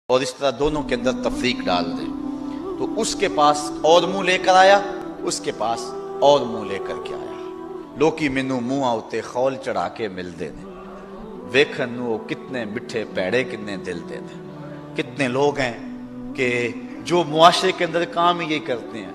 اور اس طرح دونوں کے اندر تفریق ڈال دیں، تو اس کے پاس اور منہ لے کر آیا، اس کے پاس اور منہ لے کر کے آیا۔ لوکی مینوں منہ آتے خول چڑھا کے مل دے دیں، ویکھن نو کتنے مٹھے پیڑے کتنے دل دے دیں۔ کتنے لوگ ہیں کہ جو معاشرے کے اندر کام ہی یہی کرتے ہیں،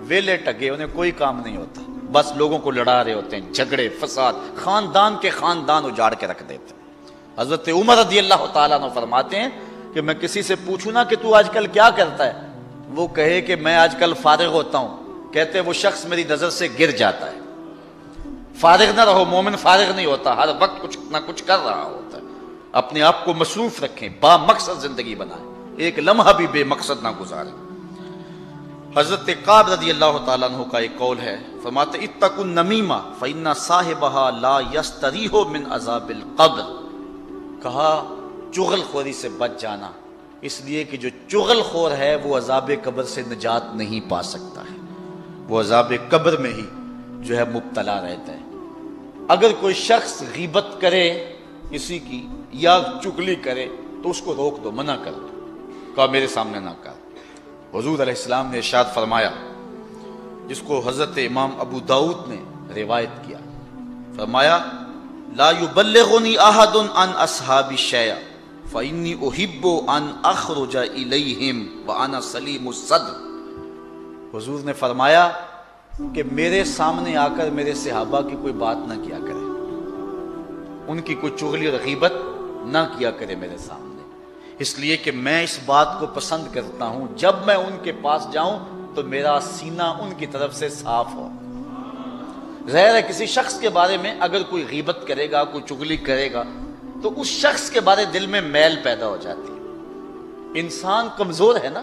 ویلے ٹگے، انہیں کوئی کام نہیں ہوتا، بس لوگوں کو لڑا رہے ہوتے ہیں، جھگڑے فساد، خاندان کے خاندان اجاڑ کے رکھ دیتے ہیں۔ حضرت عمر رضی اللہ تعالیٰ عنہ فرماتے ہیں کہ میں کسی سے پوچھوں نا کہ تو آج کل کیا کرتا ہے، وہ کہے کہ میں آج کل فارغ ہوتا ہوں، کہتے وہ شخص میری نظر سے گر جاتا ہے۔ فارغ نہ رہو، مومن فارغ نہیں ہوتا، ہر وقت کچھ نہ کچھ کر رہا ہوتا ہے۔ اپنے آپ کو مصروف رکھیں، با مقصد زندگی بنائیں، ایک لمحہ بھی بے مقصد نہ گزاریں۔ حضرت کعب رضی اللہ تعالیٰ عنہ کا ایک قول ہے، فرماتے اتقوا النمیمہ فإن صاحبها لا یستریح من عذاب القبر۔ کہا چغل خوری سے بچ جانا، اس لیے کہ جو چغل خور ہے وہ عذاب قبر سے نجات نہیں پا سکتا ہے، وہ عذاب قبر میں ہی جو ہے مبتلا رہتا ہے۔ اگر کوئی شخص غیبت کرے کسی کی یا چغلی کرے تو اس کو روک دو، منع کر دو، کہا میرے سامنے نہ کر۔ حضور علیہ السلام نے ارشاد فرمایا، جس کو حضرت امام ابو داؤد نے روایت کیا، فرمایا لا یبلغنی احد عن اصحاب شیئا فانی احب ان اخرج الیہم وانا سلیم الصدر۔ حضور نے فرمایا کہ میرے سامنے آ کر میرے صحابہ کی کوئی بات نہ کیا کرے، ان کی کوئی چغلی اور غیبت نہ کیا کرے میرے سامنے، اس لیے کہ میں اس بات کو پسند کرتا ہوں جب میں ان کے پاس جاؤں تو میرا سینہ ان کی طرف سے صاف ہو۔ ظاہر ہے کسی شخص کے بارے میں اگر کوئی غیبت کرے گا، کوئی چغلی کرے گا تو اس شخص کے بارے دل میں میل پیدا ہو جاتی ہے۔ انسان کمزور ہے نا،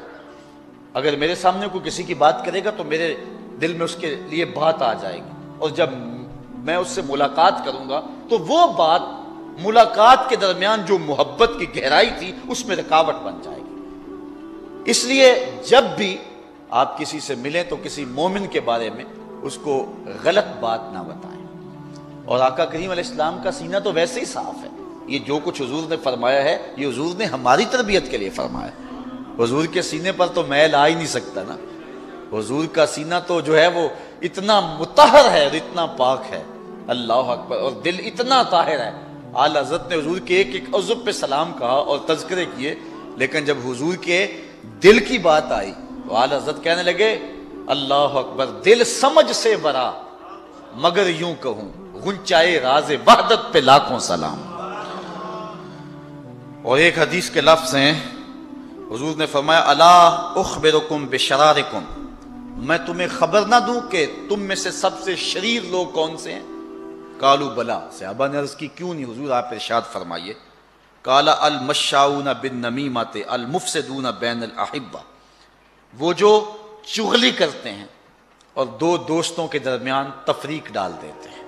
اگر میرے سامنے کوئی کسی کی بات کرے گا تو میرے دل میں اس کے لیے بات آ جائے گی، اور جب میں اس سے ملاقات کروں گا تو وہ بات ملاقات کے درمیان جو محبت کی گہرائی تھی اس میں رکاوٹ بن جائے گی۔ اس لیے جب بھی آپ کسی سے ملیں تو کسی مومن کے بارے میں اس کو غلط بات نہ بتائیں۔ اور آقا کریم علیہ السلام کا سینہ تو ویسے ہی صاف ہے، یہ جو کچھ حضور نے فرمایا ہے یہ حضور نے ہماری تربیت کے لیے فرمایا ہے۔ حضور کے سینے پر تو میل آ ہی نہیں سکتا نا، حضور کا سینہ تو جو ہے وہ اتنا مطہر ہے اور اتنا پاک ہے، اللہ اکبر، اور دل اتنا طاہر ہے۔ اعلیٰ حضرت نے حضور کے ایک ایک عضو پہ سلام کہا اور تذکرے کیے، لیکن جب حضور کے دل کی بات آئی تو اعلیٰ حضرت کہنے لگے اللہ اکبر، دل سمجھ سے برا مگر یوں کہوں غنچائے راز وحدت پہ لاکھوں سلام۔ اور ایک حدیث کے لفظ ہیں، حضور نے فرمایا الا اخبرکم بشرارکم، میں تمہیں خبر نہ دوں کہ تم میں سے سب سے شریر لوگ کون سے ہیں؟ قالوا بلا، صحابہ نے عرض کی کیوں نہیں حضور، آپ ارشاد فرمائیے۔ قال المشاؤون بالنمیمۃ المفسدون بین الاحبہ، وہ جو چغلی کرتے ہیں اور دو دوستوں کے درمیان تفریق ڈال دیتے ہیں،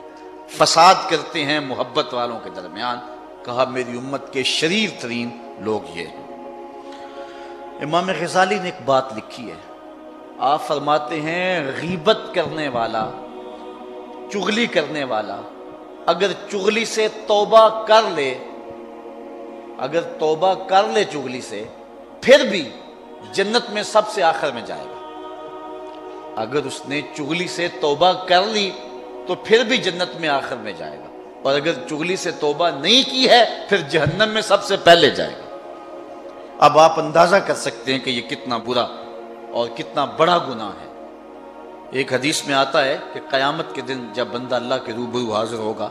فساد کرتے ہیں محبت والوں کے درمیان۔ کہا میری امت کے شریر ترین لوگ یہ ہیں۔ امام غزالی نے ایک بات لکھی ہے، آپ فرماتے ہیں غیبت کرنے والا، چغلی کرنے والا اگر چغلی سے توبہ کر لے، اگر توبہ کر لے چغلی سے، پھر بھی جنت میں سب سے آخر میں جائے گا۔ اگر اس نے چغلی سے توبہ کر لی تو پھر بھی جنت میں آخر میں جائے گا، اور اگر چغلی سے توبہ نہیں کی ہے پھر جہنم میں سب سے پہلے جائے گا۔ اب آپ اندازہ کر سکتے ہیں کہ یہ کتنا برا اور کتنا بڑا گناہ ہے۔ ایک حدیث میں آتا ہے کہ قیامت کے دن جب بندہ اللہ کے روبرو حاضر ہوگا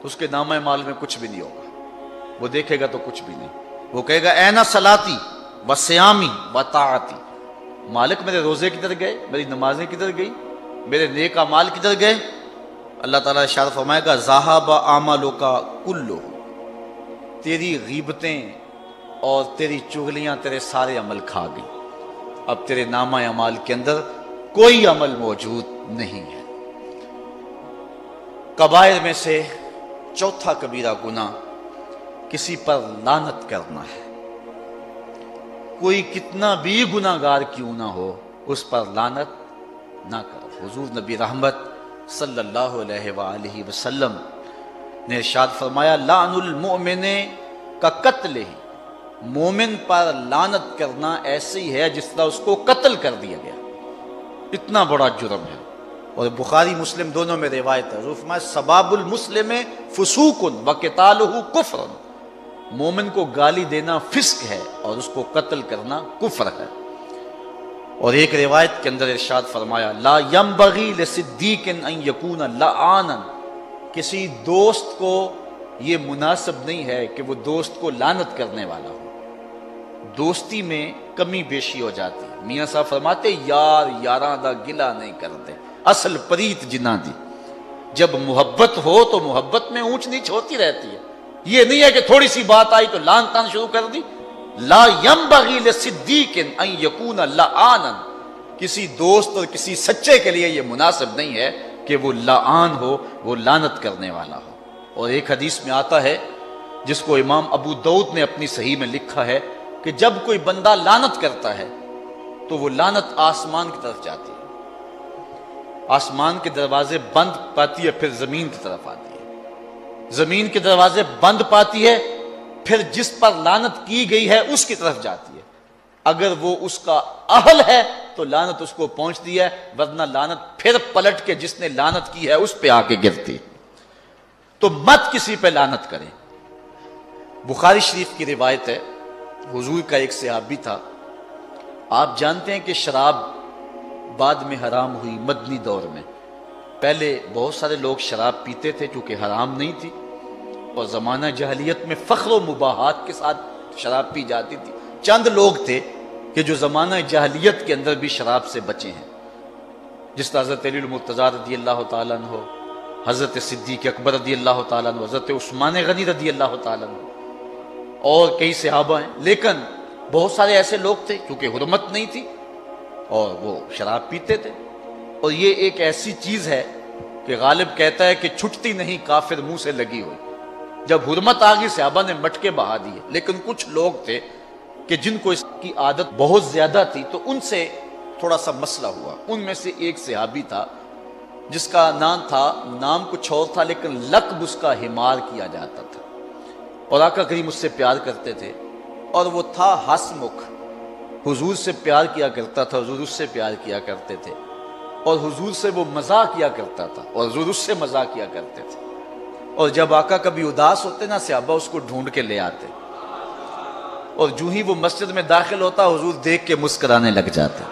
تو اس کے نامہ اعمال میں کچھ بھی نہیں ہوگا، وہ دیکھے گا تو کچھ بھی نہیں، وہ کہے گا اینا صلاتی و سیامی و طاعتی، مالک میرے روزے کدھر گئے، میری نمازیں کدھر گئی، میرے نیک اعمال کدھر گئے؟ اللہ تعالیٰ ارشاد فرمائے گا ذہب اعمالک کلہ، تیری غیبتیں اور تیری چغلیاں تیرے سارے عمل کھا گئی، اب تیرے نامہ اعمال کے اندر کوئی عمل موجود نہیں ہے۔ کبائر میں سے چوتھا کبیرہ گناہ کسی پر لعنت کرنا ہے۔ کوئی کتنا بھی گناہ گار کیوں نہ ہو اس پر لعنت نہ کرو۔ حضور نبی رحمت صلی اللہ علیہ وآلہ وسلم نے ارشاد فرمایا لعن المؤمن کا قتل ہی، مومن پر لعنت کرنا ایسے ہی ہے جس طرح اس کو قتل کر دیا گیا، اتنا بڑا جرم ہے۔ اور بخاری مسلم دونوں میں روایت ہے، حضور فرمایا سباب المسلم فسوق و قتالہ کفر، مومن کو گالی دینا فسق ہے اور اس کو قتل کرنا کفر ہے۔ اور ایک روایت کے اندر ارشاد فرمایا لا ينبغي لصدیق ان یکون لعانا، کسی دوست کو یہ مناسب نہیں ہے کہ وہ دوست کو لعنت کرنے والا ہو، دوستی میں کمی بیشی ہو جاتی ہے۔ میاں صاحب فرماتے یار یاراں دا گلہ نہیں کرتے، اصل پریت جنہ دی، جب محبت ہو تو محبت میں اونچ نیچ ہوتی رہتی ہے، یہ نہیں ہے کہ تھوڑی سی بات آئی تو لان تان شروع کر دی۔ لا ينبغي لصدیق ان یکون لعانا، کسی دوست اور کسی سچے کے لیے یہ مناسب نہیں ہے کہ وہ لعان ہو، وہ لعنت کرنے والا ہو۔ اور ایک حدیث میں آتا ہے جس کو امام ابو داؤد نے اپنی صحیح میں لکھا ہے کہ جب کوئی بندہ لعنت کرتا ہے تو وہ لعنت آسمان کی طرف جاتی ہے، آسمان کے دروازے بند پاتی ہے، پھر زمین کی طرف آتی ہے، زمین کے دروازے بند پاتی ہے، پھر جس پر لعنت کی گئی ہے اس کی طرف جاتی ہے، اگر وہ اس کا اہل ہے تو لعنت اس کو پہنچتی ہے، ورنہ لعنت پھر پلٹ کے جس نے لعنت کی ہے اس پہ آ کے گرتی ہے۔ تو مت کسی پہ لعنت کریں۔ بخاری شریف کی روایت ہے، حضور کا ایک صحابی تھا، آپ جانتے ہیں کہ شراب بعد میں حرام ہوئی مدنی دور میں، پہلے بہت سارے لوگ شراب پیتے تھے چونکہ حرام نہیں تھی، اور زمانہ جاہلیت میں فخر و مباحات کے ساتھ شراب پی جاتی تھی۔ چند لوگ تھے کہ جو زمانہ جاہلیت کے اندر بھی شراب سے بچے ہیں، جس طرح حضرت علی المرتضیٰ رضی اللہ تعالیٰ عنہ، حضرت صدیق اکبر رضی اللہ تعالیٰ عنہ، حضرت عثمان غنی رضی اللہ تعالیٰ عنہ، اور کئی صحابہ ہیں۔ لیکن بہت سارے ایسے لوگ تھے کیونکہ حرمت نہیں تھی اور وہ شراب پیتے تھے، اور یہ ایک ایسی چیز ہے کہ غالب کہتا ہے کہ چھٹتی نہیں کافر منہ سے لگی ہوئی، جب حرمت آ گئی صحابہ نے مٹکے بہا دیے۔ لیکن کچھ لوگ تھے کہ جن کو اس کی عادت بہت زیادہ تھی تو ان سے تھوڑا سا مسئلہ ہوا۔ ان میں سے ایک صحابی تھا جس کا نام کچھ اور تھا لیکن لقب اس کا حمار کیا جاتا تھا، اور آقا کریم اس سے پیار کرتے تھے، اور وہ تھا ہسمکھ، حضور سے پیار کیا کرتا تھا، حضور اس سے پیار کیا کرتے تھے، اور حضور سے وہ مزاح کیا کرتا تھا اور حضور اس سے مزاح کیا کرتے تھے۔ اور جب آقا کبھی اداس ہوتے نا، صحابہ اس کو ڈھونڈ کے لے آتے، اور جو ہی وہ مسجد میں داخل ہوتا حضور دیکھ کے مسکرانے لگ جاتے،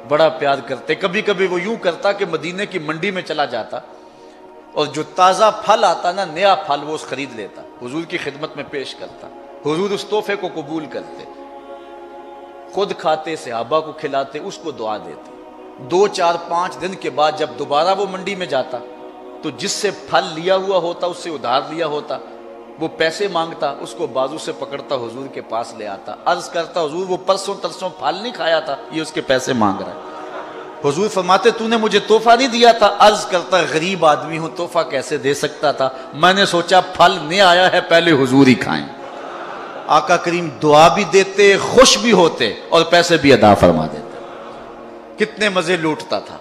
بڑا پیار کرتے۔ کبھی کبھی وہ یوں کرتا کہ مدینے کی منڈی میں چلا جاتا اور جو تازہ پھل آتا نا، نیا پھل، وہ خرید لیتا، حضور کی خدمت میں پیش کرتا، حضور اس تحفے کو قبول کرتے، خود کھاتے، صحابہ کو کھلاتے، اس کو دعا دیتے۔ 2 4 5 دن کے بعد جب دوبارہ وہ منڈی میں جاتا تو جس سے پھل لیا ہوا ہوتا، اس سے ادھار لیا ہوتا، وہ پیسے مانگتا، اس کو بازو سے پکڑتا حضور کے پاس لے آتا، عرض کرتا حضور وہ پرسوں ترسوں پھل نہیں کھایا تھا، یہ اس کے پیسے مانگ رہا ہے۔ حضور فرماتے تو نے مجھے تحفہ نہیں دیا تھا؟ عرض کرتا غریب آدمی ہوں، تحفہ کیسے دے سکتا تھا، میں نے سوچا پھل نہیں آیا ہے پہلے حضور ہی کھائیں۔ آقا کریم دعا بھی دیتے، خوش بھی ہوتے، اور پیسے بھی ادا فرما دیتے۔ کتنے مزے لوٹتا تھا،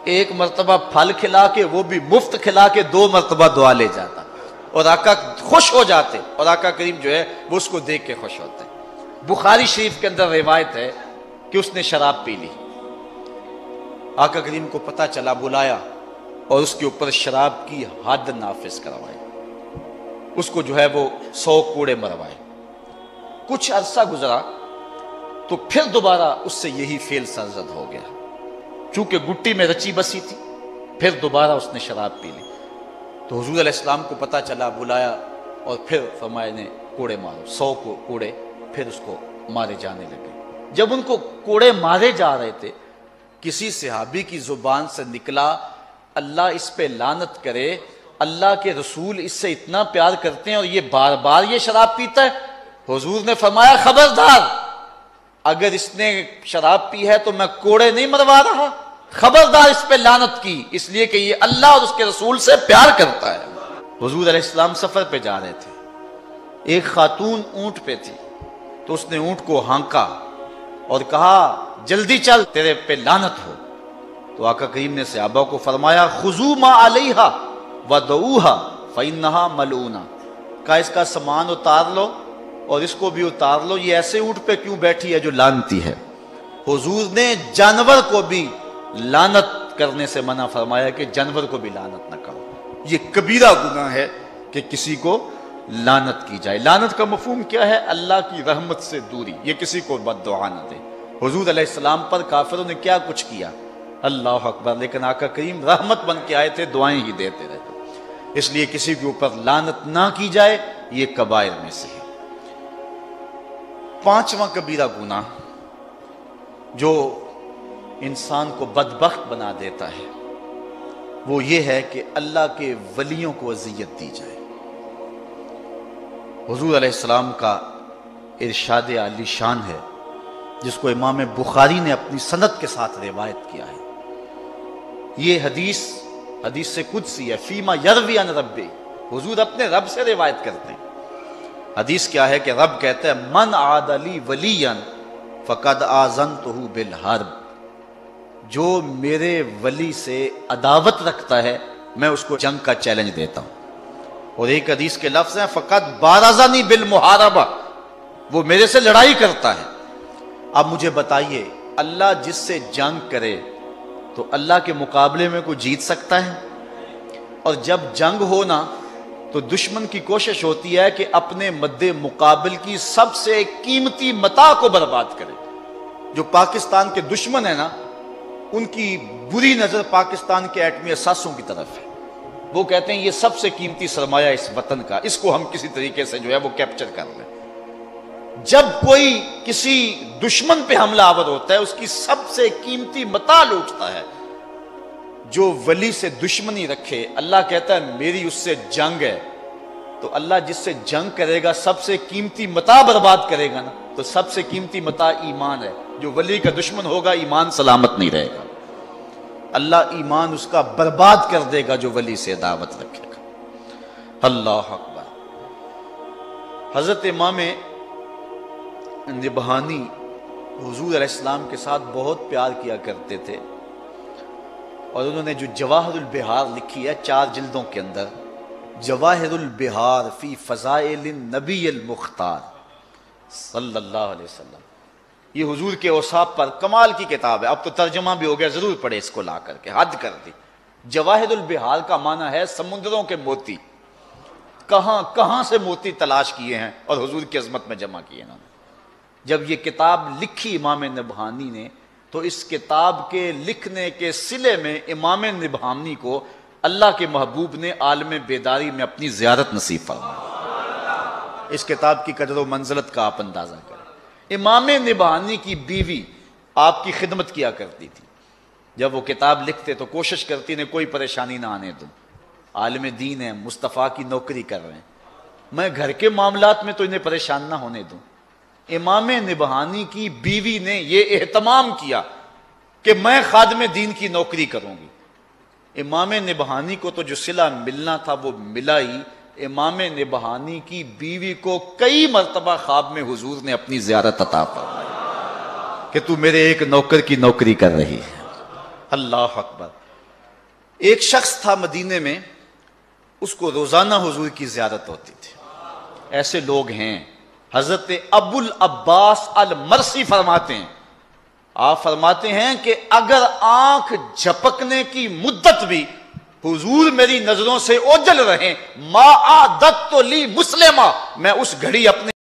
ایک مرتبہ پھل کھلا کے، وہ بھی مفت کھلا کے، 2 مرتبہ دعا لے جاتا، اور آقا خوش ہو جاتے، اور آقا کریم جو ہے وہ اس کو دیکھ کے خوش ہوتے۔ بخاری شریف کے اندر روایت ہے کہ اس نے شراب پی لی، آقا کریم کو پتہ چلا، بلایا اور اس کے اوپر شراب کی حد نافذ کروائی، اس کو جو ہے وہ 100 کوڑے مروائے۔ کچھ عرصہ گزرا تو پھر دوبارہ اس سے یہی فعل سرزد ہو گیا، چونکہ گٹی میں رچی بسی تھی، پھر دوبارہ اس نے شراب پی لی۔ تو حضور علیہ السلام کو پتہ چلا، بلایا اور پھر فرمایا نے کوڑے مارو، 100 کوڑے پھر اس کو مارے جانے لگے۔ جب ان کو کوڑے مارے جا رہے تھے، کسی صحابی کی زبان سے نکلا، اللہ اس پہ لعنت کرے، اللہ کے رسول اس سے اتنا پیار کرتے ہیں اور یہ بار بار یہ شراب پیتا ہے۔ حضور نے فرمایا خبردار، اگر اس نے شراب پی ہے تو میں کوڑے نہیں مروا رہا، خبردار اس پہ لعنت کی، اس لیے کہ یہ اللہ اور اس کے رسول سے پیار کرتا ہے۔ حضور علیہ السلام سفر پہ جا رہے تھے، ایک خاتون اونٹ پہ تھی، تو اس نے اونٹ کو ہانکا اور کہا جلدی چل تیرے پہ لعنت ہو۔ تو آقا کریم نے صحابہ کو فرمایا خذوا ما علیہا ودعوہا فإنہا ملعونہ، کہا اس کا سامان اتار لو اور اس کو بھی اتار لو، یہ ایسے اونٹ پہ کیوں بیٹھی ہے جو لانتی ہے؟ حضور نے جانور کو بھی لعنت کرنے سے منع فرمایا کہ جانور کو بھی لعنت نہ کرو، یہ کبیرہ گناہ ہے کہ کسی کو لعنت کی جائے۔ لعنت کا مفہوم کیا ہے؟ اللہ کی رحمت سے دوری، یہ کسی کو بد دعا نہ دے۔ حضور علیہ السلام پر کافروں نے کیا کچھ کیا، اللہ اکبر، لیکن آقا کریم رحمت بن کے آئے تھے، دعائیں ہی دیتے رہتے۔ اس لیے کسی کے اوپر لعنت نہ کی جائے، یہ کبائر میں سے ہے۔ پانچواں کبیرہ گناہ جو انسان کو بدبخت بنا دیتا ہے وہ یہ ہے کہ اللہ کے ولیوں کو اذیت دی جائے۔ حضور علیہ السلام کا ارشاد عالی شان ہے جس کو امام بخاری نے اپنی سند کے ساتھ روایت کیا ہے۔ یہ حدیث سے قدسی ہے، فیما یروی عن ربی، حضور اپنے رب سے روایت کرتے ہیں۔ حدیث کیا ہے کہ رب کہتا ہے من عاد لی ولیا فقد آذنتہ بالحرب، جو میرے ولی سے عداوت رکھتا ہے میں اس کو جنگ کا چیلنج دیتا ہوں۔ اور ایک حدیث کے لفظ ہیں فقد بارزنی بالمحاربہ، وہ میرے سے لڑائی کرتا ہے۔ اب مجھے بتائیے، اللہ جس سے جنگ کرے تو اللہ کے مقابلے میں کوئی جیت سکتا ہے؟ اور جب جنگ ہونا تو دشمن کی کوشش ہوتی ہے کہ اپنے مد مقابل کی سب سے قیمتی متاع کو برباد کرے۔ جو پاکستان کے دشمن ہیں نا، ان کی بری نظر پاکستان کے ایٹمی اثاثوں کی طرف ہے۔ وہ کہتے ہیں یہ سب سے قیمتی سرمایہ اس وطن کا، اس کو ہم کسی طریقے سے جو ہے وہ کیپچر کر لیں۔ جب کوئی کسی دشمن پہ حملہ آور ہوتا ہے، اس کی سب سے قیمتی متاع لوٹتا ہے۔ جو ولی سے دشمنی رکھے، اللہ کہتا ہے میری اس سے جنگ ہے، تو اللہ جس سے جنگ کرے گا سب سے قیمتی متاع برباد کرے گا نا، تو سب سے قیمتی متاع ایمان ہے۔ جو ولی کا دشمن ہوگا ایمان سلامت نہیں رہے گا، اللہ ایمان اس کا برباد کر دے گا جو ولی سے دعوت رکھے گا۔ اللہ اکبر۔ حضرت امام نبہانی حضور علیہ السلام کے ساتھ بہت پیار کیا کرتے تھے، اور انہوں نے جو جواہر البحار لکھی ہے 4 جلدوں کے اندر، جواہر البحار فی فضائل النبی المختار صلی اللہ علیہ وسلم، یہ حضور کے اوصاف پر کمال کی کتاب ہے۔ اب تو ترجمہ بھی ہو گیا، ضرور پڑھے اس کو، لا کر کے حد کر دی۔ جواہر البحار کا معنی ہے سمندروں کے موتی، کہاں کہاں سے موتی تلاش کیے ہیں اور حضور کی عظمت میں جمع کیے انہوں نے۔ جب یہ کتاب لکھی امام نبہانی نے، تو اس کتاب کے لکھنے کے صلے میں امام نبہانی کو اللہ کے محبوب نے عالم بیداری میں اپنی زیارت نصیب فرمائی۔ اس کتاب کی قدر و منزلت کا آپ اندازہ کریں۔ امام نبہانی کی بیوی آپ کی خدمت کیا کرتی تھی، جب وہ کتاب لکھتے تو کوشش کرتی نے کوئی پریشانی نہ آنے دوں، عالم دین ہے، مصطفیٰ کی نوکری کر رہے ہیں، میں گھر کے معاملات میں تو انہیں پریشان نہ ہونے دوں۔ امام نبہانی کی بیوی نے یہ اہتمام کیا کہ میں خادم دین کی نوکری کروں گی۔ امام نبہانی کو تو جو صلہ ملنا تھا وہ ملا ہی، امام نبہانی کی بیوی کو کئی مرتبہ خواب میں حضور نے اپنی زیارت عطا فرمائی کہ تو میرے ایک نوکر کی نوکری کر رہی ہے۔ اللہ اکبر۔ ایک شخص تھا مدینے میں، اس کو روزانہ حضور کی زیارت ہوتی تھی۔ ایسے لوگ ہیں، حضرت ابو العباس المرسی فرماتے ہیں، آپ فرماتے ہیں کہ اگر آنکھ جھپکنے کی مدت بھی حضور میری نظروں سے اوجھل رہیں، ما عادت لی مسلمہ، میں اس گھڑی اپنے